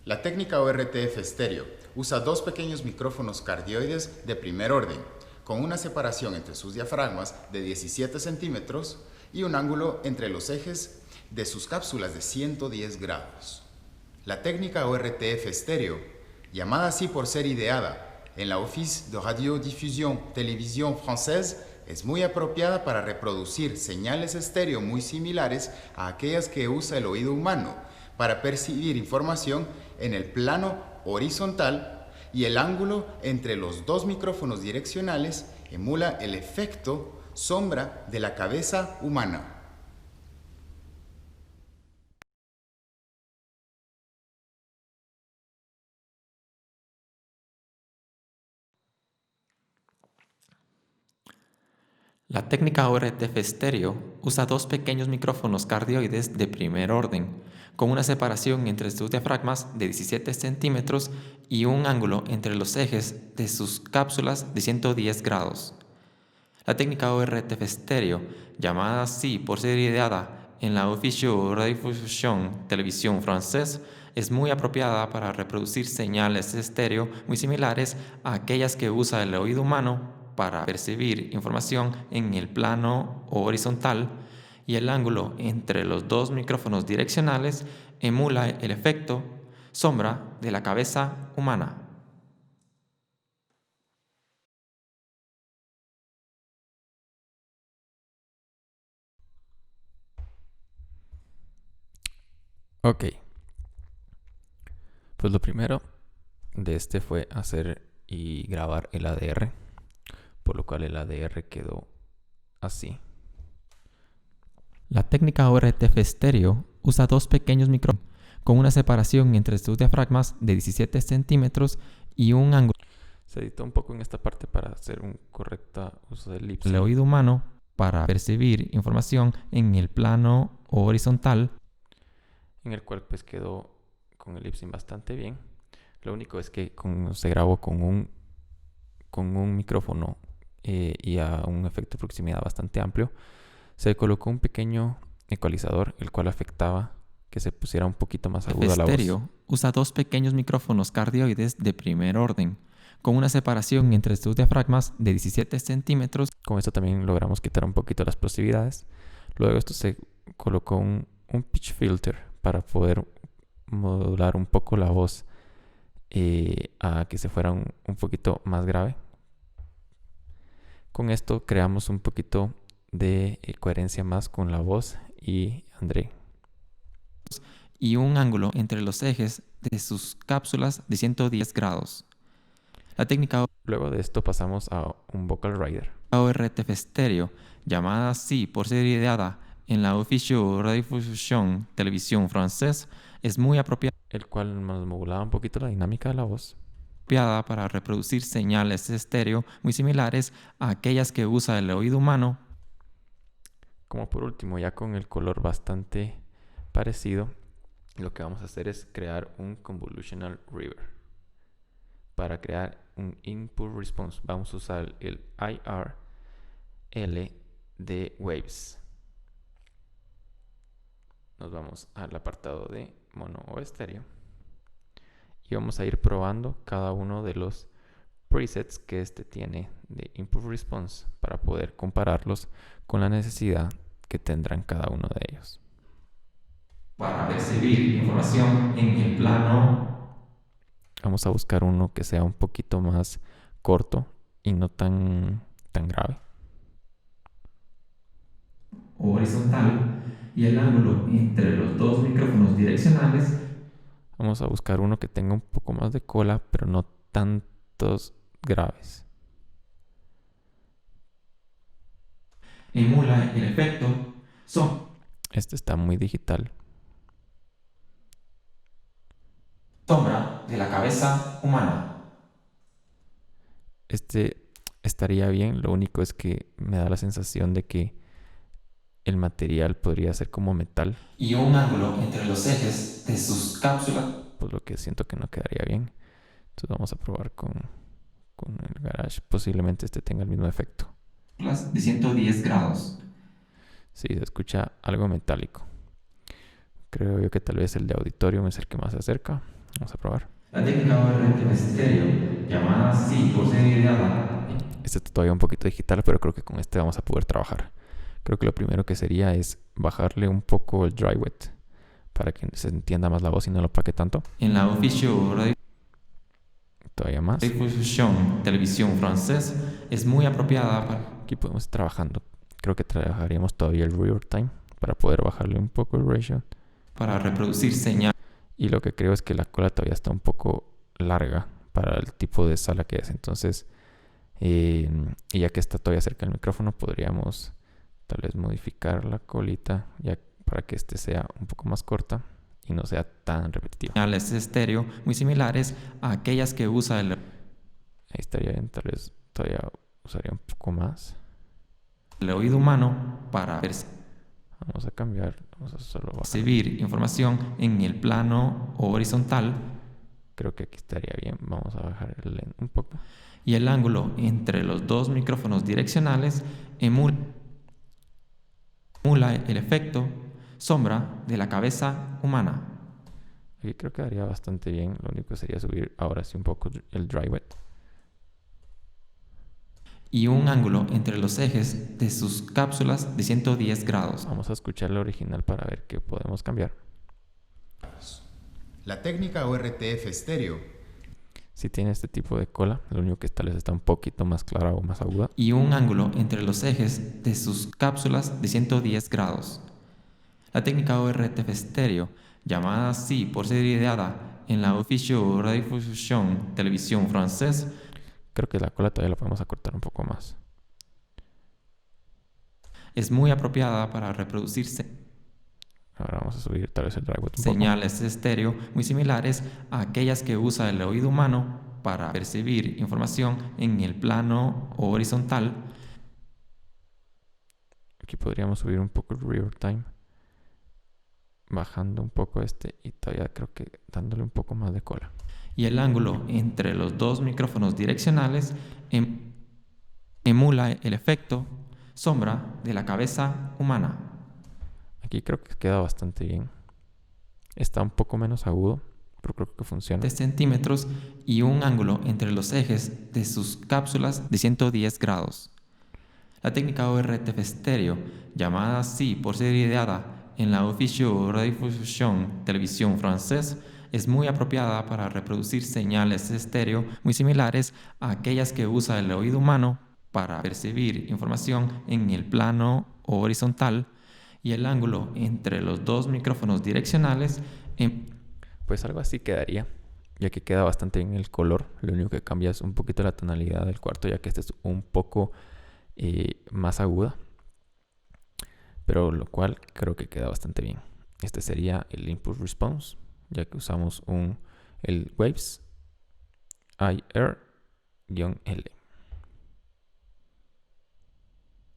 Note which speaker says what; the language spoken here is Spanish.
Speaker 1: La técnica ORTF estéreo usa dos pequeños micrófonos cardioides de primer orden, con una separación entre sus diafragmas de 17 centímetros y un ángulo entre los ejes de sus cápsulas de 110 grados. La técnica ORTF estéreo, llamada así por ser ideada en la Office de Radiodiffusion Télévision Française, es muy apropiada para reproducir señales estéreo muy similares a aquellas que usa el oído humano para percibir información en el plano horizontal, y el ángulo entre los dos micrófonos direccionales emula el efecto sombra de la cabeza humana.
Speaker 2: La técnica ORTF estéreo usa dos pequeños micrófonos cardioides de primer orden, con una separación entre sus diafragmas de 17 centímetros y un ángulo entre los ejes de sus cápsulas de 110 grados. La técnica ORTF estéreo, llamada así por ser ideada en la Office de Radiodiffusion Télévision Française, es muy apropiada para reproducir señales estéreo muy similares a aquellas que usa el oído humano para percibir información en el plano horizontal, y el ángulo entre los dos micrófonos direccionales emula el efecto sombra de la cabeza humana.
Speaker 3: Ok, pues lo primero de este fue hacer y grabar el ADR, por lo cual el ADR quedó así.
Speaker 2: La técnica ORTF estéreo usa dos pequeños micrófonos con una separación entre sus diafragmas de 17 centímetros y un ángulo
Speaker 3: Se editó un poco en esta parte para hacer un correcto uso del lip sync.
Speaker 2: del oído humano para percibir información en el plano horizontal,
Speaker 3: en el cual pues quedó con el lip sync bastante bien. Lo único es que se grabó con un micrófono y a un efecto de proximidad bastante amplio. Se colocó un pequeño ecualizador, el cual afectaba que se pusiera un poquito más aguda la voz.
Speaker 2: estéreo usa dos pequeños micrófonos cardioides de primer orden, con una separación entre sus diafragmas de 17 centímetros.
Speaker 3: Con esto también logramos quitar un poquito las posibilidades. Luego esto se colocó un pitch filter para poder modular un poco la voz a que se fuera un poquito más grave. Con esto creamos un poquito de coherencia más con la voz y André.
Speaker 2: Y un ángulo entre los ejes de sus cápsulas de 110 grados. La técnica
Speaker 3: Luego de esto pasamos a un vocal rider.
Speaker 2: ORTF estéreo, llamada así por ser ideada en la Office de Radiodiffusion Télévision Française, es muy apropiada
Speaker 3: El cual nos modulaba un poquito la dinámica de la voz.
Speaker 2: para reproducir señales estéreo muy similares a aquellas que usa el oído humano.
Speaker 3: Como por último, ya con el color bastante parecido, lo que vamos a hacer es crear un convolutional river. Para crear un input response vamos a usar el IRL de Waves. Nos vamos al apartado de mono o estéreo y vamos a ir probando cada uno de los presets que este tiene de input response para poder compararlos con la necesidad que tendrán cada uno de ellos.
Speaker 2: Para percibir información en el plano
Speaker 3: Vamos a buscar uno que sea un poquito más corto y no tan grave.
Speaker 2: horizontal, y el ángulo entre los dos micrófonos direccionales
Speaker 3: Vamos a buscar uno que tenga un poco más de cola, pero no tantos graves.
Speaker 2: emula el efecto
Speaker 3: Este está muy digital.
Speaker 2: sombra de la cabeza humana.
Speaker 3: Este estaría bien, lo único es que me da la sensación de que el material podría ser como metal,
Speaker 2: Y un ángulo entre los ejes de sus cápsulas
Speaker 3: por lo que siento que no quedaría bien. Entonces vamos a probar con el Garage. Posiblemente este tenga el mismo efecto.
Speaker 2: de 110 grados.
Speaker 3: Sí, se escucha algo metálico. Creo yo que tal vez el de Auditorium es el que más se acerca. Vamos a probar.
Speaker 2: La técnica ORTF estéreo, llamada así por serie de ADA.
Speaker 3: Este está todavía un poquito digital, pero creo que con este vamos a poder trabajar. Creo que lo primero que sería es bajarle un poco el dry wet para que se entienda más la voz y no lo opaque tanto.
Speaker 2: En la oficio
Speaker 3: Todavía más.
Speaker 2: radiodifusión televisión francés es muy apropiada para...
Speaker 3: Aquí podemos ir trabajando. Creo que trabajaríamos todavía el real time para poder bajarle un poco el ratio.
Speaker 2: para reproducir señal.
Speaker 3: Y lo que creo es que la cola todavía está un poco larga para el tipo de sala que es. Entonces, y ya que está todavía cerca del micrófono, podríamos tal vez modificar la colita ya para que este sea un poco más corta y no sea tan repetitiva.
Speaker 2: Señales estéreo muy similares a aquellas que usa el
Speaker 3: Ahí estaría bien, tal vez todavía usaría un poco más.
Speaker 2: oído humano para
Speaker 3: Vamos a cambiar, vamos a solo bajar.
Speaker 2: percibir información en el plano horizontal
Speaker 3: Creo que aquí estaría bien. Vamos a bajar el lente un poco.
Speaker 2: y el ángulo entre los dos micrófonos direccionales emula el efecto sombra de la cabeza humana.
Speaker 3: Aquí creo que quedaría bastante bien. Lo único sería subir ahora sí un poco el dry wet.
Speaker 2: Y un ángulo entre los ejes de sus cápsulas de 110 grados.
Speaker 3: Vamos a escuchar la original para ver qué podemos cambiar.
Speaker 1: La técnica ORTF estéreo
Speaker 3: Si tiene este tipo de cola, lo único que tal vez está un poquito más clara o más aguda.
Speaker 2: Y un ángulo entre los ejes de sus cápsulas de 110 grados. La técnica ORTF estéreo, llamada así por serie de ADA en la oficio radiodifusión televisión francés,
Speaker 3: Creo que la cola todavía la podemos acortar un poco más.
Speaker 2: es muy apropiada para reproducirse
Speaker 3: Ahora vamos a subir tal vez el dry wet un
Speaker 2: señales estéreo muy similares a aquellas que usa el oído humano para percibir información en el plano horizontal.
Speaker 3: poco. Aquí podríamos subir un poco el real time. Bajando un poco este y todavía creo que dándole un poco más de cola.
Speaker 2: Y el ángulo entre los dos micrófonos direccionales emula el efecto sombra de la cabeza humana.
Speaker 3: Aquí creo que queda bastante bien. Está un poco menos agudo, pero creo que funciona.
Speaker 2: De centímetros y un ángulo entre los ejes de sus cápsulas de 110 grados. La técnica ORTF estéreo, llamada así por serie de ADA en la oficio radiodifusión televisión francés, es muy apropiada para reproducir señales estéreo muy similares a aquellas que usa el oído humano para percibir información en el plano horizontal y el ángulo entre los dos micrófonos direccionales
Speaker 3: Pues algo así quedaría, ya que queda bastante bien el color. Lo único que cambia es un poquito la tonalidad del cuarto, ya que este es un poco más aguda, pero lo cual creo que queda bastante bien. Este sería el input response, ya que usamos el Waves IR-L.